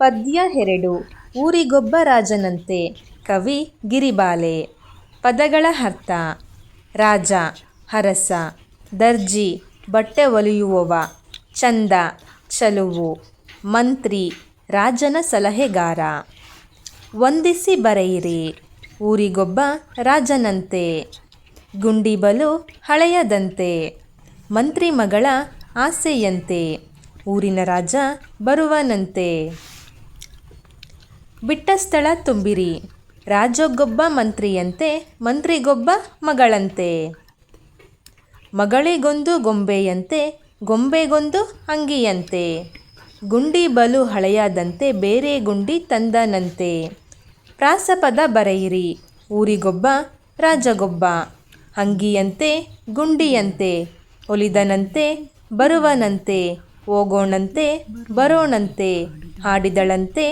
ಪದ್ಯ 2 ಊರಿಗೊಬ್ಬ ರಾಜನಂತೆ. ಕವಿ ಗಿರಿಬಾಲೆ. ಪದಗಳ ಅರ್ಥ: ರಾಜ ಅರಸ, ದರ್ಜಿ ಬಟ್ಟೆ ಹೊಲಿಯುವವ, ಚಂದ ಚಲುವು, ಮಂತ್ರಿ ರಾಜನ ಸಲಹೆಗಾರ. ವಂದಿಸಿ ಬರೆಯಿರಿ. ಊರಿಗೊಬ್ಬ ರಾಜನಂತೆ. ಗುಂಡಿ ಬಲು ಹಳೆಯದಂತೆ. ಮಂತ್ರಿ ಮಗಳ ಆಸೆಯಂತೆ. ಊರಿನ ರಾಜ ಬರುವನಂತೆ. ಬಿಟ್ಟ ಸ್ಥಳ ತುಂಬಿರಿ. ರಾಜಗೊಬ್ಬ ಮಂತ್ರಿಯಂತೆ, ಮಂತ್ರಿಗೊಬ್ಬ ಮಗಳಂತೆ. ಮಗಳಿಗೊಂದು ಗೊಂಬೆಯಂತೆ, ಗೊಂಬೆಗೊಂದು ಅಂಗಿಯಂತೆ. ಗುಂಡಿ ಬಲು ಹಳೆಯದಂತೆ, ಬೇರೆ ಗುಂಡಿ ತಂದನಂತೆ. ಪ್ರಾಸಪದ ಬರೆಯಿರಿ. ಊರಿಗೊಬ್ಬ ರಾಜಗೊಬ್ಬ. ಅಂಗಿಯಂತೆ ಗುಂಡಿಯಂತೆ. ಹೊಲಿದನಂತೆ ಬರುವನಂತೆ. ಹೋಗೋಣಂತೆ ಬರೋಣಂತೆ. ಹಾಡಿದಳಂತೆ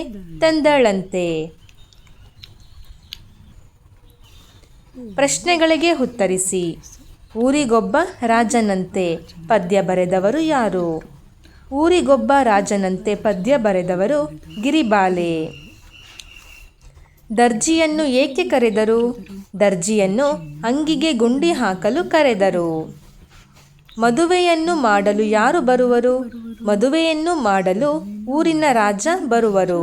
ತಂದಳಂತೆ. ಪ್ರಶ್ನೆಗಳಿಗೆ ಉತ್ತರಿಸಿ. ಊರಿಗೊಬ್ಬ ರಾಜನಂತೆ ಪದ್ಯ ಬರೆದವರು ಯಾರು? ಊರಿಗೊಬ್ಬ ರಾಜನಂತೆ ಪದ್ಯ ಬರೆದವರು ಗಿರಿಬಾಲೆ. ದರ್ಜಿಯನ್ನು ಏಕೆ ಕರೆದರು? ದರ್ಜಿಯನ್ನು ಅಂಗಿಗೆ ಗುಂಡಿ ಹಾಕಲು ಕರೆದರು. ಮದುವೆಯನ್ನು ಮಾಡಲು ಯಾರು ಬರುವರು? ಮದುವೆಯನ್ನು ಮಾಡಲು ಊರಿನ ರಾಜ ಬರುವರು.